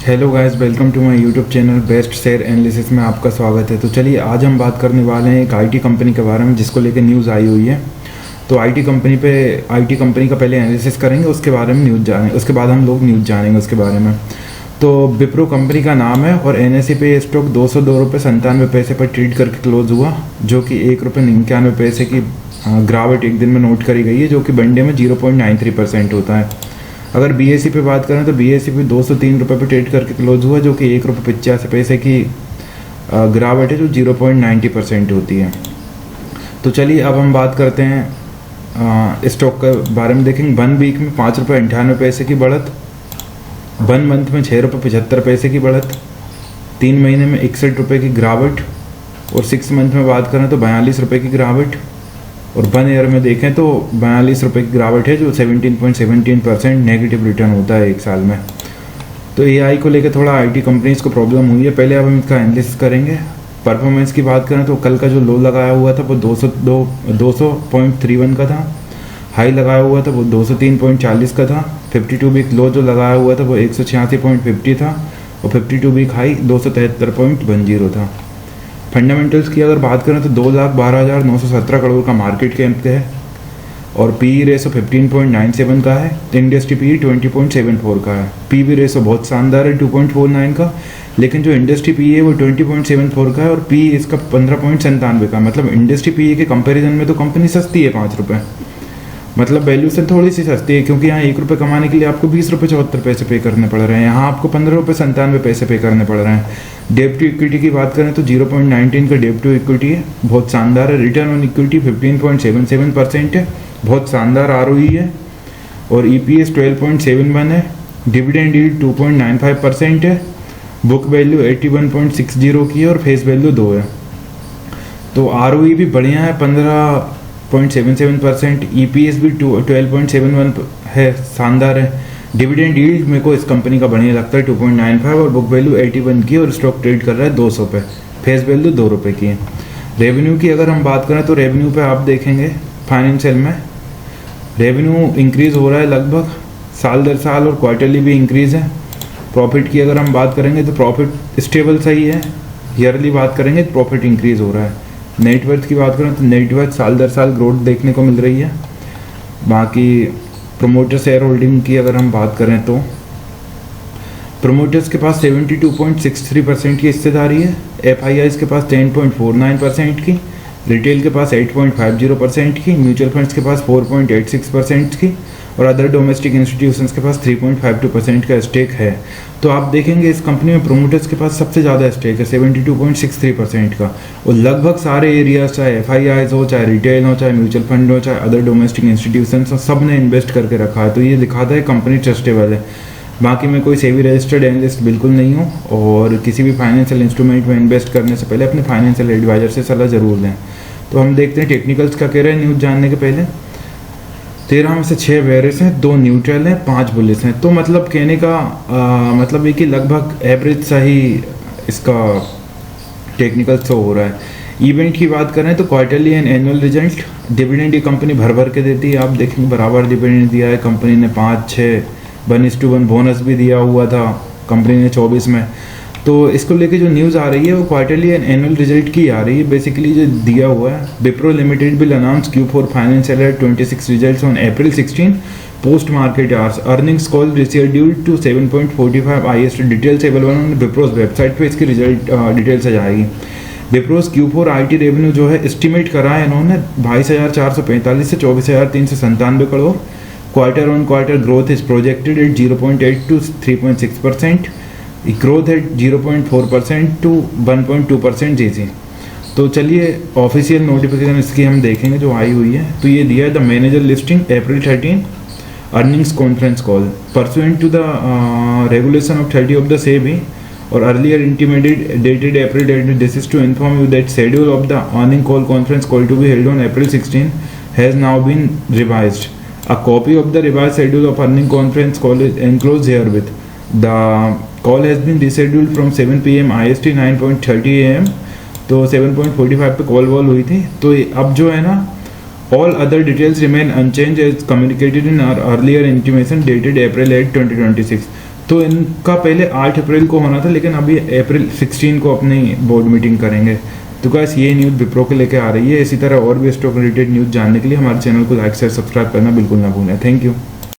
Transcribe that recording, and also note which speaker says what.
Speaker 1: Hello guys, welcome to my YouTube channel best share analysis में आपका स्वागत है। तो चलिए आज हम बात करने वाले हैं एक आईटी कंपनी के बारे में जिसको लेकर न्यूज़ आई हुई है। तो आईटी कंपनी का पहले एनालिसिस करेंगे, उसके बारे में न्यूज़ जानेंगे, उसके बाद हम लोग न्यूज़ जानेंगे उसके बारे में। तो विप्रो कंपनी का नाम है और एनएसई पे स्टॉक 202 रुपये 97 पैसे पर ट्रेड करके क्लोज हुआ, जो कि 1 रुपये 99 पैसे की गिरावट एक दिन में नोट करी गई है, जो कि वनडे में 0.93% होता है। अगर बीएसई पे बात करें तो बीएसई पे 203 रुपये पे ट्रेड करके क्लोज हुआ, जो कि 1 रुपये 85 पैसे की गिरावट है, जो 0.90% होती है। तो चलिए अब हम बात करते हैं स्टॉक के बारे में। देखेंगे 1 वीक में 5 रुपये 98 पैसे की बढ़त, 1 मंथ में 6 रुपये 75 पैसे की बढ़त, 3 महीने में 61 रुपये की गिरावट, और 6 मंथ में बात करें तो 42 रुपये की गिरावट, और 1 ईयर में देखें तो 42 रुपये की गिरावट है, जो 17.17% नेगेटिव रिटर्न होता है एक साल में। तो एआई को लेकर थोड़ा आईटी कंपनीज को प्रॉब्लम हुई है। पहले अब हम इसका एनालिसिस करेंगे। परफॉर्मेंस की बात करें तो कल का जो लो लगाया हुआ था वो 200.31 का था, हाई लगाया हुआ था वो 203.40 का था, 52 वीक लो जो लगाया हुआ था वो 186.50 था, और 52 वीक हाई 273.10 था। फंडामेंटल्स की अगर बात करें तो 2,12,917 करोड़ का मार्केट कैप है, और पीई रेशो 15.97 का है। इंडस्ट्री पीई 20.74 का है। पीवी रेशो बहुत शानदार है 2.49 का, लेकिन जो इंडस्ट्री पीई है वो 20.74 का है, और पीई इसका 15.97 का। मतलब इंडस्ट्री पीई के कंपैरिजन में तो कंपनी सस्ती है 5 रुपये, मतलब वैल्यू से थोड़ी सी सस्ती है, क्योंकि यहाँ 1 रुपये कमाने के लिए आपको 20 रुपये 74 पैसे पे करने पड़ रहे हैं, यहाँ आपको 15 रुपये 97 पैसे पे करने पड़ रहे हैं। डेब्ट टू इक्विटी की बात करें तो 0.19 का डेब्ट टू इक्विटी है, बहुत शानदार है। रिटर्न ऑन इक्विटी 15.77% है, बहुत शानदार आरओई है, और ईपीएस 12.71 है। डिविडेंड यील्ड 2.95% है। बुक वैल्यू 81.60 की है, और फेस वैल्यू 2 है। तो आरओई भी बढ़िया है 15.77%, ईपीएस भी 12.71 है, शानदार है। डिविडेंड यील्ड मेरे को इस कंपनी का बढ़िया लगता है 2.95, और बुक वैल्यू 81 की, और स्टॉक ट्रेड कर रहा है 200 पे, फेस वैल्यू 2 रुपये की है। रेवेन्यू की अगर हम बात करें तो रेवेन्यू पे आप देखेंगे फाइनेंशियल में रेवेन्यू इंक्रीज़ हो रहा है लगभग साल दर साल, और क्वार्टरली भी इंक्रीज़ है। प्रॉफिट की अगर हम बात करेंगे तो प्रॉफिट स्टेबल सही है। ईयरली बात करेंगे तो प्रॉफिट इंक्रीज़ हो रहा है। नेटवर्थ की बात करें तो नेटवर्थ साल दर साल ग्रोथ देखने को मिल रही है। बाकी प्रोमोटर शेयर होल्डिंग की अगर हम बात करें तो प्रोमोटर्स के पास 72.63% की हिस्सेदारी है, एफआईआईज के पास 10.49% की, रिटेल के पास 8.50% की, म्यूचुअल फंड्स के पास 4.86% की, और अदर डोमेस्टिक इंस्टीट्यूशंस के पास 3.52% का स्टेक है। तो आप देखेंगे इस कंपनी में प्रोमोटर्स के पास सबसे ज़्यादा स्टेक है 72.63% का, और लगभग सारे एरियाज, चाहे एफआईआईज हो, चाहे रिटेल हो, चाहे म्यूचुअल फंड हो, चाहे अदर डोमेस्टिक इंस्टीट्यूशंस हो, सब ने इन्वेस्ट करके रखा है। तो ये दिखाता है कंपनी ट्रस्टेबल है। बाकी मैं कोई सेबी रजिस्टर्ड एनालिस्ट बिल्कुल नहीं हूँ, और किसी भी फाइनेंशियल इंस्ट्रूमेंट में इन्वेस्ट करने से पहले अपने फाइनेंशियल एडवाइजर से सलाह जरूर लें। तो हम देखते हैं टेक्निकल्स का कह रहे हैं न्यूज़ जानने के पहले। 13 में से 6 बेयरिश हैं, 2 न्यूट्रल हैं, 5 बुलिश हैं। तो मतलब कहने का मतलब है कि लगभग एवरेज सा ही इसका टेक्निकल शो हो रहा है। इवेंट की बात करें तो quarterly and annual result, dividend ये कंपनी भर भर के देती है। आप देखेंगे बराबर डिविडेंड दिया है कंपनी ने, 5, 6, 1:1 बोनस भी दिया हुआ था कंपनी ने 24 में। तो इसको लेके जो न्यूज़ आ रही है वो क्वार्टरली एंड एनुअल रिजल्ट की आ रही है। बेसिकली जो दिया हुआ है, Wipro limited will announce Q4 financial year 26 results on April 16 post market hours, earnings call rescheduled to 7.45 IST। Details available on Wipro's website पे इसकी रिजल्ट डिटेल्स आ जाएगी। विप्रोज Q4 IT रेवेन्यू जो है एस्टिमेट करा है इन्होंने 22,445 से 24,397 crore. Quarter on quarter growth is projected at 0.8 to 3.6%, growth है 0.4% to 1.2% जैसी। तो चलिए ऑफिशियल नोटिफिकेशन इसकी हम देखेंगे जो आई हुई है। तो ये दिया है the manager listing April 13 earnings conference call pursuant to the regulation of 30 of the SEBI, और earlier intimated dated April 8. This is to inform you that schedule of the earning call conference call to be held on April 16 has now been revised. A copy of the revised schedule of earning conference call is enclosed herewith. The call has been rescheduled from 7 PM IST 9.30 AM। तो 7.45 पे call wall हुई थी। तो अब जो है ना, all other details remain unchanged as communicated in our earlier intimation dated April 8, 2026। तो इनका पहले 8 अप्रैल को होना था, लेकिन अभी अप्रैल 16 को अपनी बोर्ड मीटिंग करेंगे। तो गाइस ये न्यूज़ विप्रो के लेके आ रही है। इसी तरह और भी स्टॉक रिलेटेड न्यूज़ जानने के लिए हमारे चैनल को लाइक शेयर सब्सक्राइब करना बिल्कुल ना भूलें। Thank you.